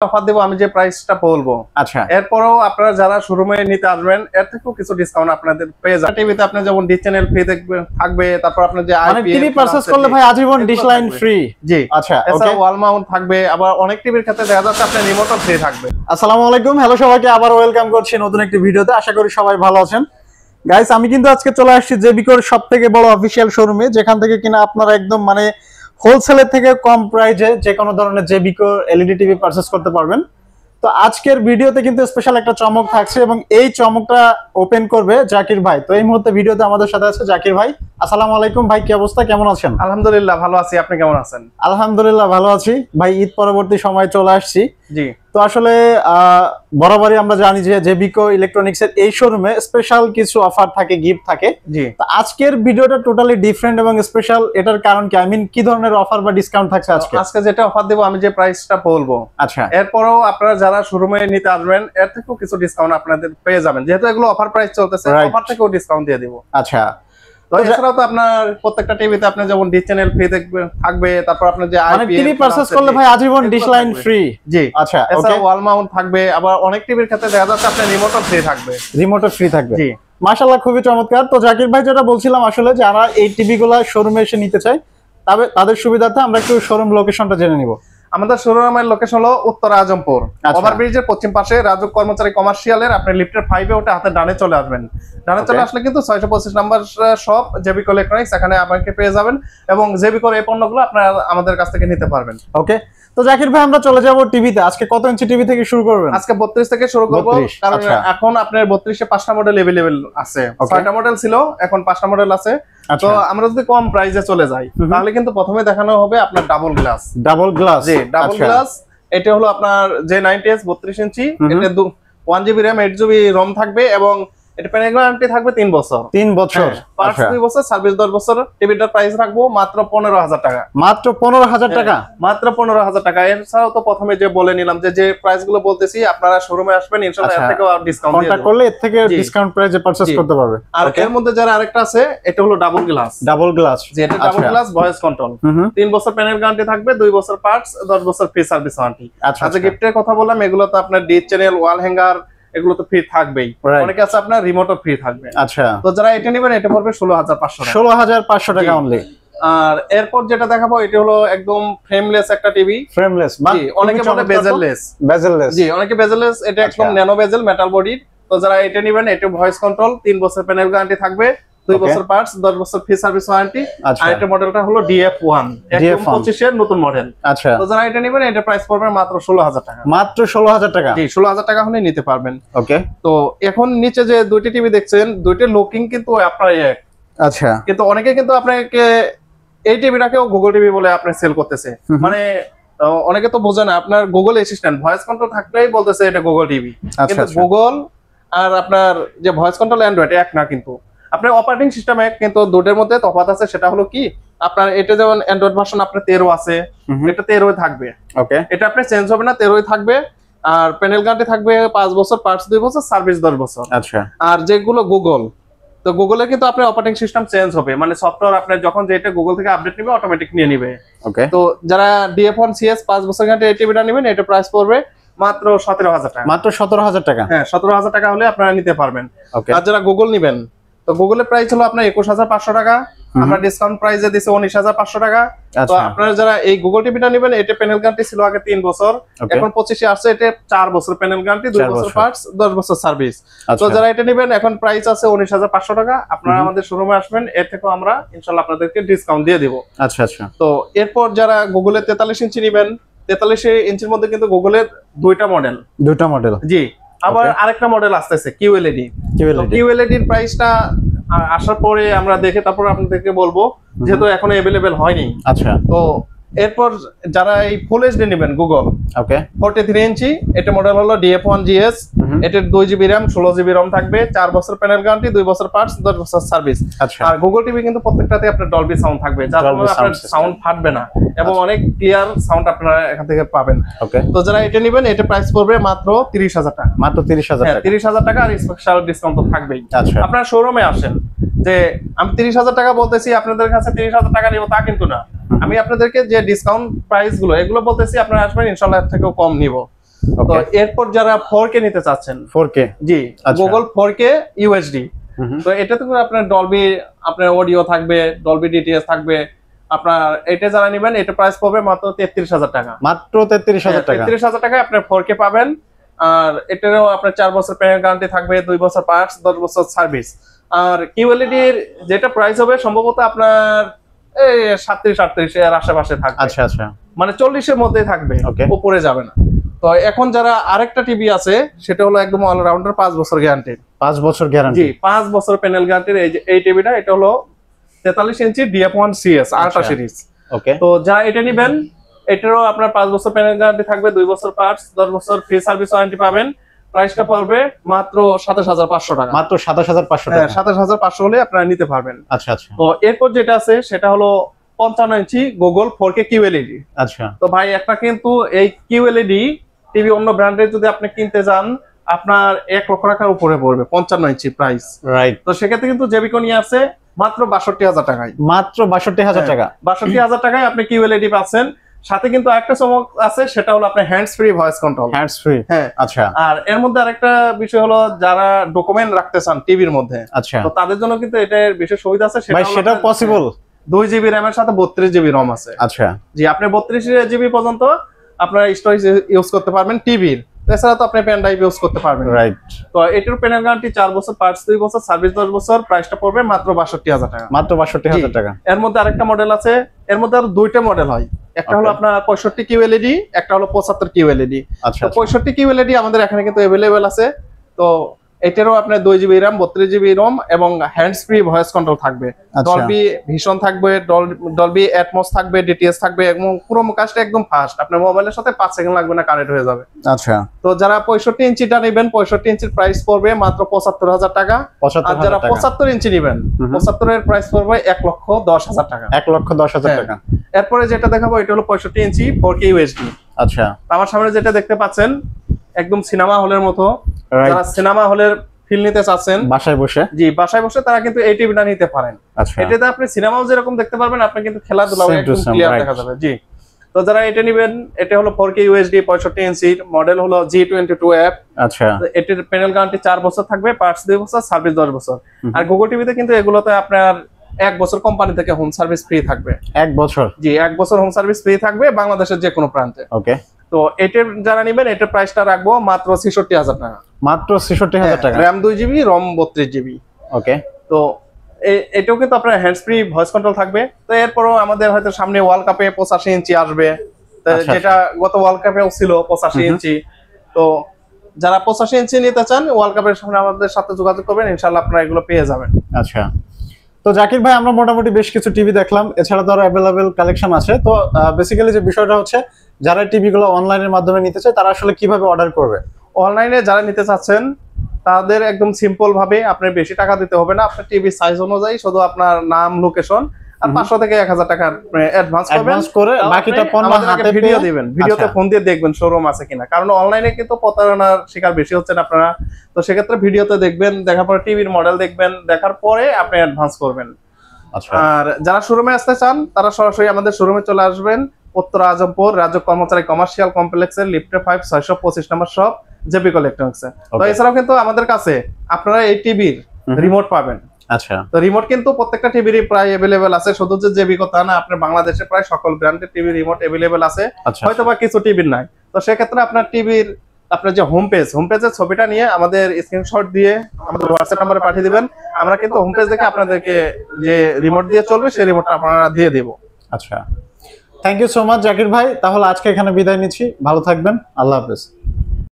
Offer দেব আমি যে প্রাইসটা বলবো। আচ্ছা, এরপরও আপনারা যারা শোরুমে নিতে আসবেন এর থেকেও কিছু ডিসকাউন্ট আপনাদের পেয়ে যাবেন। টিভিতে আপনি যেমন ডি চ্যানেল ফ্রি থাকবে, তারপর আপনার যে মানে টিভি পারচেজ করলে ভাই আজীবন ডিশ লাইন ফ্রি। জি আচ্ছা, এছাড়া ওয়াল মাউন্ট থাকবে, আবার অনেক টিভির ক্ষেত্রে দেখা যাচ্ছে আপনার রিমোটও ফ্রি থাকবে। আসসালামু আলাইকুম, হ্যালো সবাইকে আবার ওয়েলকাম করছি নতুন একটি ভিডিওতে। আশা করি সবাই ভালো আছেন। গাইস, আমি কিন্তু আজকে চলে আসছি জেবিকোর সবথেকে বড় অফিশিয়াল শোরুমে, যেখান থেকে কিনা আপনারা একদম মানে হোলসেলের থেকে কম প্রাইসে যে কোনো ধরনের জেবিকো এলইডি টিভি পারচেজ করতে পারবেন। তো আজকের ভিডিওতে কিন্তু স্পেশাল একটা চমক থাকছে এবং এই চমকটা ওপেন করবে জাকির ভাই। তো এই মুহূর্তে ভিডিওতে আমাদের সাথে আছে জাকির ভাই। আসসালামু আলাইকুম ভাই, কি অবস্থা, কেমন আছেন? আলহামদুলিল্লাহ ভালো আছি, আপনি কেমন আছেন? আলহামদুলিল্লাহ ভালো আছি ভাই। ঈদ পরবর্তী সময় চলে আসছি। জি, তো আসলে বরাবরই আমরা জানি যে জেবিকো ইলেকট্রনিক্স এর এই শোরুমে স্পেশাল কিছু অফার থাকে, গিফট থাকে। জি, তো আজকের ভিডিওটা টোটালি ডিফারেন্ট এবং স্পেশাল। এটার কারণ কি, আই মিন কি ধরনের অফার বা ডিসকাউন্ট থাকছে আজকে? আজকে যেটা অফার দেব আমি যে প্রাইসটা বলবো। আচ্ছা, এরপরও আপনারা যারা শোরুমে নিতে আসবেন এর থেকেও কিছু ডিসকাউন্ট আপনাদের পেয়ে যাবেন, যেহেতু এগুলো অফার প্রাইস চলতেছে, অফার থেকেও ডিসকাউন্ট দিয়ে দিব। আচ্ছা। তো এছাড়াও তো আপনার প্রত্যেকটা টিভিতে আপনি যেমন ডি চ্যানেল ফ্রি থাকবে, তারপর আপনার যে মানে টিভি পারচেজ করলে ভাই আজীবন ডিশ লাইন ফ্রি। জি, আচ্ছা, এছাড়া ওয়াল মাউন্ট থাকবে, আবার অনেক টিভির ক্ষেত্রে দেখা যাচ্ছে আপনার রিমোটও ফ্রি থাকবে। রিমোটও ফ্রি থাকবে। জি, মাশাআল্লাহ, খুবই চমৎকার। তো জাকির ভাই, যেটা বলছিলাম আসলে যারা এই টিভিগুলো শোরুমে এসে নিতে চায় তবে তাদের সুবিধার্থে আমরা একটু শোরুম লোকেশনটা জেনে নিব। আমাদের শোরুমের লোকেশন হলো উত্তর আজমপুর, ওভারব্রিজের পশ্চিম পাশে রাজুক কর্মচারী কমার্শিয়ালের আপনি লিফটের 5 এ ওটা হাতে ডানে চলে আসবেন। ডানে চলে আসলে কিন্তু 625 নাম্বার শপ জেবিকো ইলেকট্রনিক্স, এখানে আপনাকে পেয়ে যাবেন এবং জেবিকোর এই পণ্যগুলো আপনারা আমাদের কাছ থেকে নিতে পারবেন। ওকে, তো জাকির ভাই আমরা চলে যাব টিভিতে। আজকে কত ইঞ্চি টিভি থেকে শুরু করবেন? আজকে 32 থেকে শুরু করব, কারণ এখন আপনার 32 এ 5টা মডেল अवेलेबल আছে। 6টা মডেল ছিল, এখন 5টা মডেল আছে। তো আমরা যদি কম প্রাইসে চলে যাই তাহলে কিন্তু প্রথমে দেখানো হবে আপনার ডাবল গ্লাস। Double glass? জি, ডাবল গ্লাস। এটা হলো আপনার যে 90s 32 ইঞ্চি, এটা 1GB RAM 8GB ROM থাকবে এবং এটা প্যানেল গ্যারান্টি থাকবে 3 বছর। 3 বছর, পার্টস 2 বছর, সার্ভিস 10 বছর। টিভিটার প্রাইস রাখবো মাত্র 15,000 টাকা। মাত্র 15,000 টাকা? মাত্র 15,000 টাকা। এছাড়াও তো প্রথমে যে বলে নিলাম যে প্রাইস গুলো বলতেছি, আপনারা শোরুমে আসবেন ইনশাআল্লাহ এর থেকেও ডিসকাউন্ট দিয়ে দেব। কন্টাক্ট করলে এর থেকে ডিসকাউন্ট প্রাইসে পারচেজ করতে পারবে। আর এর মধ্যে যারা আরেকটা আছে, এটা হলো ডাবল গ্লাস। ডাবল গ্লাস, যে এটা ডাবল গ্লাস ভয়েস কন্ট্রোল। 3 বছর প্যানেল গ্যারান্টি থাকবে, 2 বছর পার্টস, 10 বছর ফ্রি সার্ভিস ওয়ারেন্টি। আচ্ছা, গিফটের কথা বললাম, এগুলো তো আপনার ডি চ্যানেল, ওয়াল হ্যাঙ্গার, এগুলো তো ফ্রি থাকবেই। অনেকে আছে আপনার রিমোটও ফ্রি থাকবে। আচ্ছা, তো যারা এটা নেবেন এটা পড়বে 16,500 টাকা। 16,500 টাকা অনলি। আর এরপর যেটা দেখাবো এটা হলো একদম ফ্রেমলেস একটা টিভি। ফ্রেমলেস, জি, অনেকে বলে বেজেললেস। বেজেললেস, জি, অনেকে বেজেললেস, এটা একদম ন্যানো বেজেল মেটাল বডির। তো যারা এটা নেবেন, এটা ভয়েস কন্ট্রোল, 3 বছর প্যানেল গ্যারান্টি থাকবে, 2 বছর পার্টস, 10 বছর ফ্রি সার্ভিস ওয়ারেন্টি। আর এটা মডেলটা হলো DF1, একদম 25 এর নতুন মডেল। আচ্ছা, তো যারা এটা নেবেন এটা প্রাইস পড়বে মাত্র 16,000 টাকা। মাত্র 16,000 টাকা? জি, 16,000 টাকা হলে নিতে পারবেন। ওকে, তো এখন নিচে যে দুইটি টিভি দেখছেন, দুইটার লুকিং কিন্তু আপনার এক। আচ্ছা, কিন্তু অনেকে কিন্তু আপনাকে এই টিভিটাকেও গুগল টিভি বলে আপনি সেল করতেছে। মানে অনেকে তো বোঝে না, আপনার গুগল অ্যাসিস্ট্যান্ট ভয়েস কন্ট্রোল থাকলেই বলতেছে এটা গুগল টিভি, কিন্তু গুগল আর আপনার যে ভয়েস কন্ট্রোল অ্যান্ড্রয়েড এক না। কিন্তু আপনার অপারেটিং সিস্টেমে কিন্তু দুটোর মধ্যে তফাৎ আছে। সেটা হলো কি, আপনার এটা যেমন অ্যান্ড্রয়েড ভার্সন আপনার 13 আছে, এটা 13 থাকবে। ওকে, এটা আপনার চেঞ্জ হবে না, 13 থাকবে। আর প্যানেল গ্যারান্টি থাকবে 5 বছর, পার্টস 2 বছর, সার্ভিস 10 বছর। আচ্ছা, আর যেগুলো গুগল, তো গুগলে কিন্তু আপনার অপারেটিং সিস্টেম চেঞ্জ হবে, মানে সফটওয়্যার আপনার যখন যেটা গুগল থেকে আপডেট নেবে অটোমেটিক নিয়ে নিবে। ওকে, তো যারা DF1 CS 5 বছর গ্যারান্টি এই টিভিটা নেবেন, এটা প্রাইস পড়বে মাত্র 17,000 টাকা। মাত্র 17,000 টাকা? হ্যাঁ, 17,000 টাকা হলে আপনারা নিতে পারবেন। আর যারা গুগল নেবেন, তো গুগলের প্রাইস হলো আপনার 21,500 টাকা। আমরা ডিসকাউন্ট প্রাইসে দিছি 19,500 টাকা। তো আপনারা যারা এই গুগল টিভিটা নেবেন, এটা প্যানেল গ্যারান্টি ছিল আগে 3 বছর, এখন 25 এ আসছে এটা 4 বছর প্যানেল গ্যারান্টি, 2 বছর পার্টস, 10 বছর সার্ভিস। তো যারা এটা নেবেন এখন প্রাইস আছে 19,500 টাকা। আপনারা আমাদের শোরুমে আসবেন, এর থেকেও আমরা ইনশাআল্লাহ আপনাদেরকে ডিসকাউন্ট দিয়ে দিব। আচ্ছা আচ্ছা। তো এরপর যারা গুগলের 43 ইঞ্চি নেবেন, 43 ইঞ্চির মধ্যে কিন্তু গুগলের দুইটা মডেল। জি, আবার আরেকটা মডেল আসতেছে QLED। QLED এর প্রাইসটা আসার পরে আমরা দেখে তারপর আপনাদেরকে বলবো, যেহেতু এখনো अवेलेबल হয়নি। আচ্ছা, তো এরপর যারা এই ফুল এইচডি নেবেন গুগল, ওকে, 43 ইঞ্চি, এটা মডেল হলো DF1 GS। এটার 2GB RAM 16GB ROM থাকবে, 4 বছর প্যানেল গ্যারান্টি, 2 বছর পার্টস, 10 বছর সার্ভিস। আর গুগল টিভি কিন্তু প্রত্যেকটাতে আপনার ডলবি সাউন্ড থাকবে, যার কারণে আপনার সাউন্ড ফাটবে না এবং অনেক ক্লিয়ার সাউন্ড আপনারা এখান থেকে পাবেন। ওকে, তো যারা এটা নেবেন এটা প্রাইস পড়বে মাত্র 30,000 টাকা। মাত্র 30,000 টাকা? 30,000 টাকা, আর স্পেশাল ডিসকাউন্ট তো থাকবেই। আচ্ছা, আপনারা শোরুমে আসেন। যে আমি 30,000 টাকা বলতেছি, আপনাদের কাছে 30,000 টাকা নিব তা কিন্তু না। আমি আপনাদেরকে যে ডিসকাউন্ট প্রাইস গুলো এগুলো বলতেছি, আপনারা আসবেন ইনশাআল্লাহ এর থেকেও কম নিব। তো এরপর যারা 4K নিতে চাচ্ছেন 4K জি গুগল 4K ইউএসডি তো এটাতে করে আপনার ডলবি আপনার অডিও থাকবে, ডলবি ডিটিএস থাকবে। আপনার এটা যারা নেবেন এটা প্রাইস পড়বে মাত্র 33,000 টাকা। মাত্র 33,000 টাকা। 33,000 টাকায় আপনি 4K পাবেন। আর এটারও আপনার 4 বছর প্যানেল গ্যারান্টি থাকবে, 2 বছর পার্টস, 10 বছর সার্ভিস। আর কিউএলইডির যেটা প্রাইস হবে সম্ভবত আপনার এই 37-38 এর আশেপাশে থাকবে। আচ্ছা আচ্ছা, মানে 40 এর মধ্যেই থাকবে, উপরে যাবে না। তো এখন যারা আরেকটা টিভি আছে সেটা হলো একদম অলরাউন্ডার 5 বছর গ্যারান্টি। 5 বছর গ্যারান্টি? জি 5 বছর প্যানেল গ্যারান্টির এই টিভিটা। এটা হলো 43 ইঞ্চি DF1 CS আল্ট্রা সিরিজ। ওকে, তো যা এটা নেবেন এটারও আপনার 5 বছর প্যানেল গ্যারান্টি থাকবে, 2 বছর পার্টস, 10 বছর ফ্রি সার্ভিস ওয়ারেন্টি পাবেন। প্রাইসটা পড়বে মাত্র 27,500 টাকা। মাত্র 27,500 টাকা? 27,500 হলে আপনারা নিতে পারবেন। আচ্ছা আচ্ছা। তো এরপর যেটা আছে সেটা হলো 55 ইঞ্চি গুগল 4K QLED। আচ্ছা। তো ভাই একটা কিন্তু এই QLED টিভি অন্য ব্র্যান্ডের যদি আপনি কিনতে যান আপনার 1 লক্ষ টাকার উপরে পড়বে 55 ইঞ্চি প্রাইস। রাইট। তো সেক্ষেত্রে কিন্তু জেবিকো নিয়ে আসছে মাত্র 62,000 টাকায়। মাত্র 62,000 টাকা? 62,000 টাকায় আপনি QLED পাচ্ছেন। সাথে কিন্তু আরেকটা চমক আছে সেটা হলো আপনার hands free voice control. Hands free? হ্যাঁ। আচ্ছা। আর এর মধ্যে আরেকটা বিষয় হলো যারা ডকুমেন্ট রাখতে চান টিভির মধ্যে, আচ্ছা, তো তাদের জন্য কিন্তু এটার বিশেষ সুবিধা আছে। সেটা পসিবল? 2 জিবি র্যাম এর সাথে 32 জিবি রম আছে। আচ্ছা জি, আপনি 32 জিবি পর্যন্ত আপনার স্টোরেজ ইউজ করতে পারবেন টিভির। এছাড়া তো আপনি পেন ড্রাইভ ইউজ করতে পারবেন। রাইট। তো এটার প্যানেল গ্যারান্টি 4 বছর, পার্টস 2 বছর, সার্ভিস 10 বছর। প্রাইসটা পড়বে মাত্র 62,000 টাকা। মাত্র 62,000 টাকা। এর মধ্যে আরেকটা মডেল আছে, এর মধ্যে আরো 2টা মডেল হয়। একটা হলো আপনার 65 QLED, একটা হলো 75 QLED। আচ্ছা। তো 65 QLED আমাদের এখানে কিন্তু अवेलेबल আছে। তো এটারও আপনার 2 জিবি RAM, 32 জিবি রম এবং হ্যান্ডস ফ্রি ভয়েস কন্ট্রোল থাকবে। ডলবি ভিশন থাকবে, ডলবি অ্যাটমস থাকবে, ডিটিএস থাকবে এবং পুরো কাজটা একদম ফাস্ট। আপনার মোবাইলের সাথে 5 সেকেন্ড লাগবে না, কানেক্ট হয়ে যাবে। আচ্ছা। তো যারা 65 ইঞ্চিটা নেবেন 65 ইঞ্চির প্রাইস পড়বে মাত্র 75,000 টাকা। আর যারা 75 ইঞ্চি নেবেন 75 এর প্রাইস পড়বে 1,10,000 টাকা। 1,10,000 টাকা। এরপরে যেটা দেখাবো এটা হলো 65 ইঞ্চি 4K UHD। আচ্ছা। আমার সামনে যেটা দেখতে পাচ্ছেন একদম সিনেমা হলের মতো। যারা সিনেমা হলের ফিল নিতে চাচ্ছেন বাসায় বসে, জি বাসায় বসে, তারা কিন্তু এই টিভিটা নিতে পারেন। এটাতে আপনি সিনেমাও যেরকম দেখতে পারবেন, আপনি কিন্তু খেলাধুলাও একদম ক্লিয়ার দেখা যাবে। জি, তো যারা এটা নেবেন এটা হলো 4K UHD 65 ইঞ্চি, মডেল হলো G22F। আচ্ছা। এটার প্যানেল গ্যারান্টি 4 বছর থাকবে, পার্টস 2 বছর, সার্ভিস 10 বছর। আর গুগল টিভিতে কিন্তু এগুলোতে আপনার 1 বছর কোম্পানি থেকে হোম সার্ভিস ফ্রি থাকবে। 1 বছর? জি, 1 বছর হোম সার্ভিস ফ্রি থাকবে বাংলাদেশের যে কোনো প্রান্তে। ওকে। তো এটার যারা নেবেন এটার প্রাইসটা রাখবো মাত্র 66,000 টাকা। মাত্র 66,000 টাকা। RAM 2 জিবি, রম 32 জিবি। ওকে। তো এটাও কিন্তু আপনার হ্যান্ডস ফ্রি ভয়েস কন্ট্রোল থাকবে। তো এরপরও আমাদের হয়তো সামনে ওয়ার্ল্ড কাপে 85 ইঞ্চি আসবে, যেটা গত ওয়ার্ল্ড কাপেও ছিল 85 ইঞ্চি। তো যারা 85 ইঞ্চি নিতে চান ওয়ার্ল্ড কাপের সামনে আমাদের সাথে যোগাযোগ করবেন, ইনশাআল্লাহ আপনারা এগুলো পেয়ে যাবেন। আচ্ছা। তো জাকির ভাই, আমরা মোটামুটি বেশ কিছু টিভি দেখলাম, এছাড়া তো আরো অ্যাভেলেবেল কালেকশন আছে। তো বেসিক্যালি যে বিষয়টা হচ্ছে যারা টিভিগুলো অনলাইনের মাধ্যমে নিতে চায় তারা আসলে কিভাবে অর্ডার করবে? অনলাইনে যারা নিতে চাচ্ছেন তাদের একদম সিম্পল ভাবে আপনার বেশি টাকা দিতে হবে না। আপনার টিভি সাইজ অনুযায়ী শুধু আপনার নাম, লোকেশন আর 500 থেকে 1000 টাকার অ্যাডভান্স করে বাকিটা পণ্য হাতে ভিডিও দিবেন। ভিডিওতে ফোন দিয়ে দেখবেন শোরুম আছে কিনা, কারণ অনলাইনে কিন্তু প্রতারণার শিকার বেশি হচ্ছেন আপনারা। তো সেক্ষেত্রে ভিডিওতে দেখবেন, দেখার পরে টিভির মডেল দেখবেন, দেখার পরে আপনি অ্যাডভান্স করবেন। আর যারা শোরুমে আসতে চান তারা সরাসরি আমাদের শোরুমে চলে আসবেন, উত্তর আজমপুর রাজ্য কর্মচারী কমার্শিয়াল কমপ্লেক্সের লিফটে 5 625 নম্বর শপ, জেবিকো ইলেকট্রনিক্স। তো এছাড়াও কিন্তু আমাদের কাছে আপনারা এই টিভির রিমোট পাবেন। আচ্ছা। তো রিমোট কিন্তু প্রত্যেকটা টিভিরই প্রায় अवेलेबल আছে, শুধু যে জেবিকো তা না, আপনার বাংলাদেশে প্রায় সকল ব্র্যান্ডের টিভি রিমোট अवेलेबल আছে। হয়তোবা কিছু টিভির নাই। তো সেক্ষেত্রে আপনার টিভির আপনার যে হোম পেজের ছবিটা নিয়ে আমাদের স্ক্রিনশট দিয়ে আমাদের হোয়াটসঅ্যাপ নম্বরে পাঠিয়ে দিবেন। আমরা কিন্তু হোম পেজ দেখে আপনাদেরকে যে রিমোট দিয়ে চলবে সেই রিমোটটা আপনারা দিয়ে দেব। আচ্ছা, thank you so much Zakir ভাই। তাহলে আজকে এখানে বিদায় নিচ্ছি, ভালো থাকবেন, আল্লাহ হাফেজ।